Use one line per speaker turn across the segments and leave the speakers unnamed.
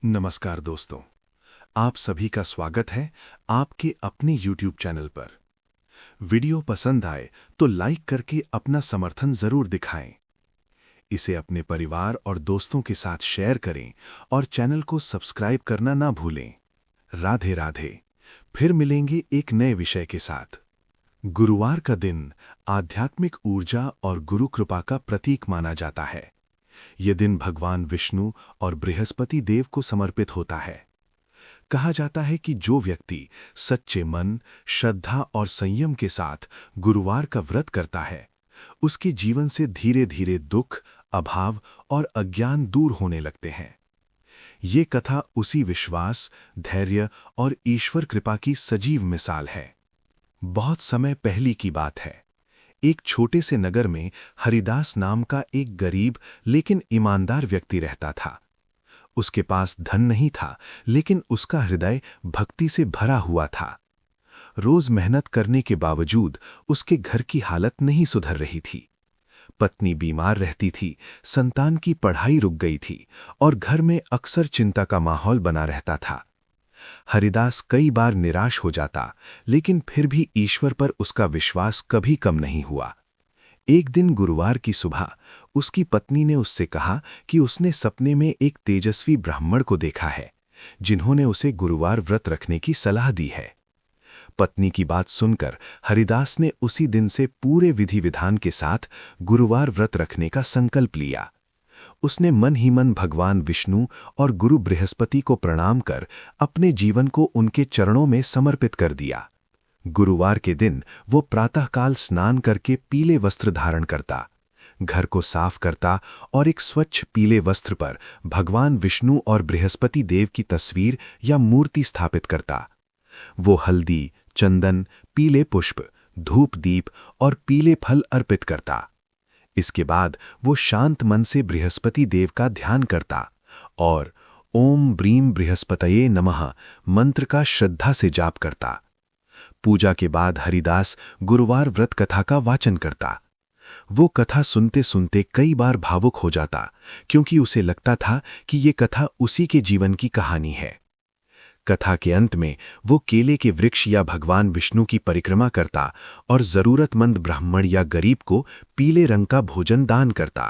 नमस्कार दोस्तों, आप सभी का स्वागत है आपके अपने YouTube चैनल पर। वीडियो पसंद आए तो लाइक करके अपना समर्थन जरूर दिखाएं। इसे अपने परिवार और दोस्तों के साथ शेयर करें और चैनल को सब्सक्राइब करना ना भूलें। राधे राधे। फिर मिलेंगे एक नए विषय के साथ। गुरुवार का दिन आध्यात्मिक ऊर्जा और गुरु कृपा का प्रतीक माना जाता है। यह दिन भगवान विष्णु और बृहस्पति देव को समर्पित होता है। कहा जाता है कि जो व्यक्ति सच्चे मन, श्रद्धा और संयम के साथ गुरुवार का व्रत करता है, उसके जीवन से धीरे धीरे दुख, अभाव और अज्ञान दूर होने लगते हैं। ये कथा उसी विश्वास, धैर्य और ईश्वर कृपा की सजीव मिसाल है। बहुत समय पहले की बात है। एक छोटे से नगर में हरिदास नाम का एक गरीब लेकिन ईमानदार व्यक्ति रहता था। उसके पास धन नहीं था, लेकिन उसका हृदय भक्ति से भरा हुआ था। रोज मेहनत करने के बावजूद उसके घर की हालत नहीं सुधर रही थी। पत्नी बीमार रहती थी, संतान की पढ़ाई रुक गई थी और घर में अक्सर चिंता का माहौल बना रहता था। हरिदास कई बार निराश हो जाता, लेकिन फिर भी ईश्वर पर उसका विश्वास कभी कम नहीं हुआ। एक दिन गुरुवार की सुबह उसकी पत्नी ने उससे कहा कि उसने सपने में एक तेजस्वी ब्राह्मण को देखा है, जिन्होंने उसे गुरुवार व्रत रखने की सलाह दी है। पत्नी की बात सुनकर हरिदास ने उसी दिन से पूरे विधि विधान के साथ गुरुवार व्रत रखने का संकल्प लिया। उसने मन ही मन भगवान विष्णु और गुरु बृहस्पति को प्रणाम कर अपने जीवन को उनके चरणों में समर्पित कर दिया। गुरुवार के दिन वो प्रातःकाल स्नान करके पीले वस्त्र धारण करता, घर को साफ करता और एक स्वच्छ पीले वस्त्र पर भगवान विष्णु और बृहस्पति देव की तस्वीर या मूर्ति स्थापित करता। वो हल्दी, चंदन, पीले पुष्प, धूप दीप और पीले फल अर्पित करता। इसके बाद वो शांत मन से बृहस्पति देव का ध्यान करता और ओम ब्रीम बृहस्पतये नमः मंत्र का श्रद्धा से जाप करता। पूजा के बाद हरिदास गुरुवार व्रत कथा का वाचन करता। वो कथा सुनते सुनते कई बार भावुक हो जाता, क्योंकि उसे लगता था कि ये कथा उसी के जीवन की कहानी है। कथा के अंत में वो केले के वृक्ष या भगवान विष्णु की परिक्रमा करता और जरूरतमंद ब्राह्मण या गरीब को पीले रंग का भोजन दान करता।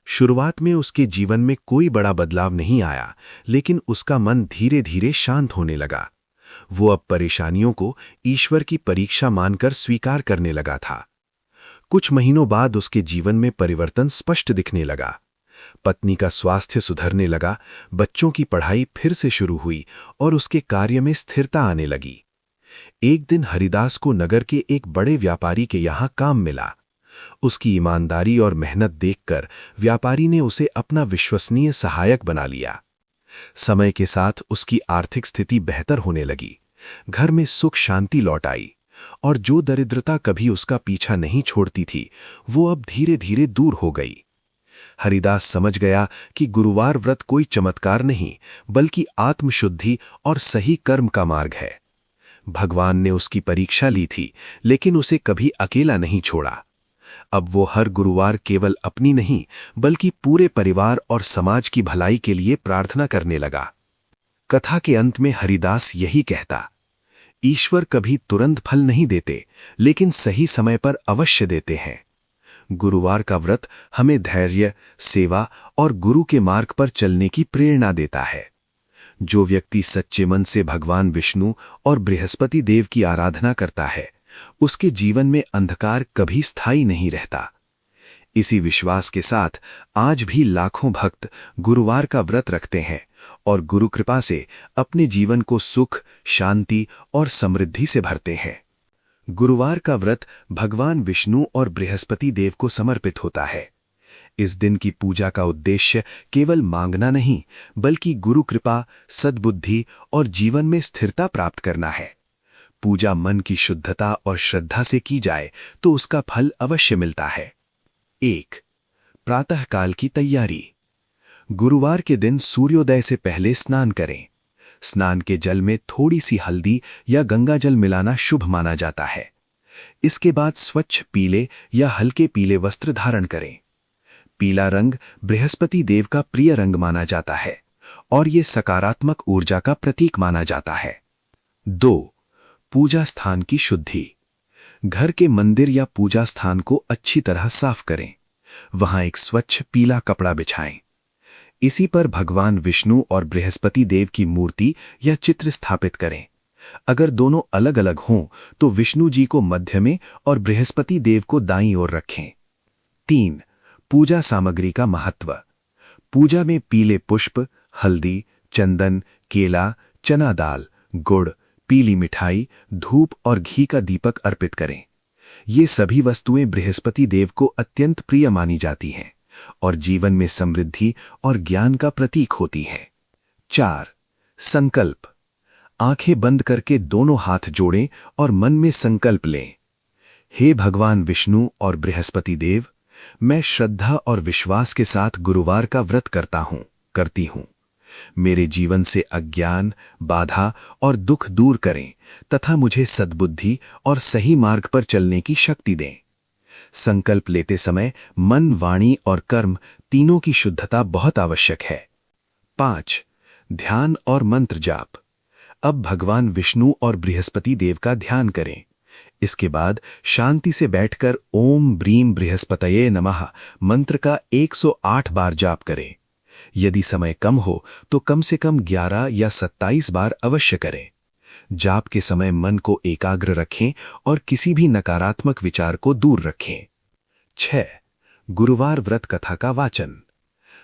शुरुआत में उसके जीवन में कोई बड़ा बदलाव नहीं आया, लेकिन उसका मन धीरे धीरे शांत होने लगा। वो अब परेशानियों को ईश्वर की परीक्षा मानकर स्वीकार करने लगा था। कुछ महीनों बाद उसके जीवन में परिवर्तन स्पष्ट दिखने लगा। पत्नी का स्वास्थ्य सुधरने लगा, बच्चों की पढ़ाई फिर से शुरू हुई और उसके कार्य में स्थिरता आने लगी। एक दिन हरिदास को नगर के एक बड़े व्यापारी के यहाँ काम मिला। उसकी ईमानदारी और मेहनत देखकर व्यापारी ने उसे अपना विश्वसनीय सहायक बना लिया। समय के साथ उसकी आर्थिक स्थिति बेहतर होने लगी, घर में सुख शांति लौट आई और जो दरिद्रता कभी उसका पीछा नहीं छोड़ती थी, वो अब धीरे धीरे दूर हो गई। हरिदास समझ गया कि गुरुवार व्रत कोई चमत्कार नहीं, बल्कि आत्मशुद्धि और सही कर्म का मार्ग है। भगवान ने उसकी परीक्षा ली थी, लेकिन उसे कभी अकेला नहीं छोड़ा। अब वो हर गुरुवार केवल अपनी नहीं, बल्कि पूरे परिवार और समाज की भलाई के लिए प्रार्थना करने लगा। कथा के अंत में हरिदास यही कहता, ईश्वर कभी तुरंत फल नहीं देते, लेकिन सही समय पर अवश्य देते हैं। गुरुवार का व्रत हमें धैर्य, सेवा और गुरु के मार्ग पर चलने की प्रेरणा देता है। जो व्यक्ति सच्चे मन से भगवान विष्णु और बृहस्पति देव की आराधना करता है, उसके जीवन में अंधकार कभी स्थायी नहीं रहता। इसी विश्वास के साथ आज भी लाखों भक्त गुरुवार का व्रत रखते हैं और गुरु कृपा से अपने जीवन को सुख, शांति और समृद्धि से भरते हैं। गुरुवार का व्रत भगवान विष्णु और बृहस्पति देव को समर्पित होता है। इस दिन की पूजा का उद्देश्य केवल मांगना नहीं, बल्कि गुरु कृपा, सद्बुद्धि और जीवन में स्थिरता प्राप्त करना है। पूजा मन की शुद्धता और श्रद्धा से की जाए तो उसका फल अवश्य मिलता है। 1. प्रातःकाल की तैयारी। गुरुवार के दिन सूर्योदय से पहले स्नान करें। स्नान के जल में थोड़ी सी हल्दी या गंगा जल मिलाना शुभ माना जाता है। इसके बाद स्वच्छ पीले या हल्के पीले वस्त्र धारण करें। पीला रंग बृहस्पति देव का प्रिय रंग माना जाता है
और ये सकारात्मक ऊर्जा का प्रतीक माना जाता है। 2. पूजा स्थान की शुद्धि। घर के मंदिर या पूजा स्थान को अच्छी तरह साफ करें। वहां एक स्वच्छ पीला कपड़ा बिछाएं। इसी पर भगवान विष्णु और बृहस्पति देव की मूर्ति या चित्र स्थापित करें। अगर दोनों अलग अलग हों तो विष्णु जी को मध्य में और बृहस्पति देव को दाईं ओर रखें। 3. पूजा सामग्री का महत्व। पूजा में पीले पुष्प, हल्दी, चंदन, केला, चना दाल, गुड़, पीली मिठाई, धूप और घी का दीपक अर्पित करें। ये सभी वस्तुएं बृहस्पति देव को अत्यंत प्रिय मानी जाती हैं और जीवन में समृद्धि और ज्ञान का प्रतीक होती है। 4. संकल्प। आंखें बंद करके दोनों हाथ जोड़ें और मन में संकल्प लें। हे भगवान विष्णु और बृहस्पति देव, मैं श्रद्धा और विश्वास के साथ गुरुवार का व्रत करती हूं। मेरे जीवन से अज्ञान, बाधा और दुख दूर करें तथा मुझे सद्बुद्धि और सही मार्ग पर चलने की शक्ति दें। संकल्प लेते समय मन, वाणी और कर्म तीनों की शुद्धता बहुत आवश्यक है। 5. ध्यान और मंत्र जाप। अब भगवान विष्णु और बृहस्पति देव का ध्यान करें। इसके बाद शांति से बैठकर ओम ब्रीम बृहस्पतये नमः मंत्र का 108 बार जाप करें। यदि समय कम हो तो कम से कम 11 या 27 बार अवश्य करें। जाप के समय मन को एकाग्र रखें और किसी भी नकारात्मक विचार को दूर रखें। 6. गुरुवार व्रत कथा का वाचन।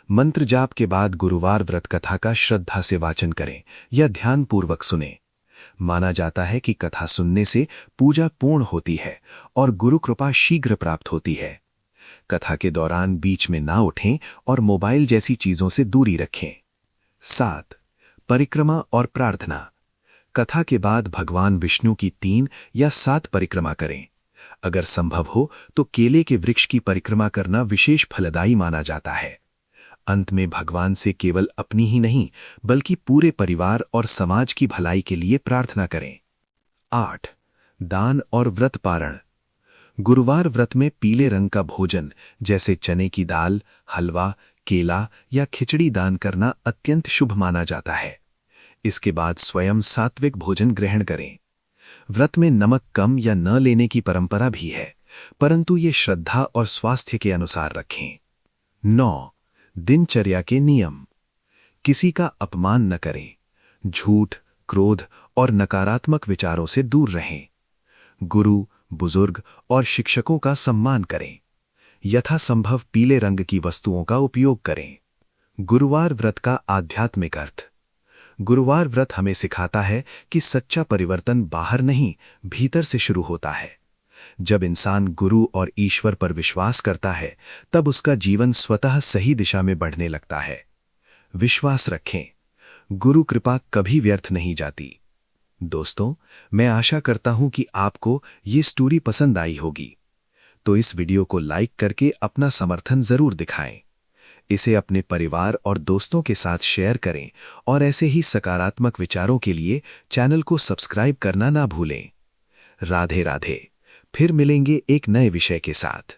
मंत्र जाप के बाद गुरुवार व्रत कथा का श्रद्धा से वाचन करें या ध्यानपूर्वक सुनें। माना जाता है कि कथा सुनने से पूजा पूर्ण होती है और गुरु कृपा शीघ्र प्राप्त होती है। कथा के दौरान बीच में ना उठें और मोबाइल जैसी चीजों से दूरी रखें। 7. परिक्रमा और प्रार्थना। कथा के बाद भगवान विष्णु की 3 या 7 परिक्रमा करें। अगर संभव हो तो केले के वृक्ष की परिक्रमा करना विशेष फलदायी माना जाता है। अंत में भगवान से केवल अपनी ही नहीं बल्कि पूरे परिवार और समाज की भलाई के लिए प्रार्थना करें। 8. दान और व्रत पारण। गुरुवार व्रत में पीले रंग का भोजन जैसे चने की दाल, हलवा, केला या खिचड़ी दान करना अत्यंत शुभ माना जाता है। इसके बाद स्वयं सात्विक भोजन ग्रहण करें। व्रत में नमक कम या न लेने की परंपरा भी है, परंतु ये श्रद्धा और स्वास्थ्य के अनुसार रखें। 9. दिनचर्या के नियम। किसी का अपमान न करें। झूठ, क्रोध और नकारात्मक विचारों से दूर रहें। गुरु, बुजुर्ग और शिक्षकों का सम्मान करें। यथासंभव पीले रंग की वस्तुओं का उपयोग करें। गुरुवार व्रत का आध्यात्मिक अर्थ। गुरुवार व्रत हमें सिखाता है कि सच्चा परिवर्तन बाहर नहीं, भीतर से शुरू होता है। जब इंसान गुरु और ईश्वर पर विश्वास करता है, तब उसका जीवन स्वतः सही दिशा में बढ़ने लगता है। विश्वास रखें, गुरु कृपा कभी व्यर्थ नहीं जाती। दोस्तों, मैं आशा करता हूं कि आपको ये स्टोरी पसंद आई होगी। तो इस वीडियो को लाइक करके अपना समर्थन जरूर दिखाएं। इसे अपने परिवार और दोस्तों के साथ शेयर करें और ऐसे ही सकारात्मक विचारों के लिए चैनल को सब्सक्राइब करना ना भूलें। राधे राधे। फिर मिलेंगे एक नए विषय के साथ।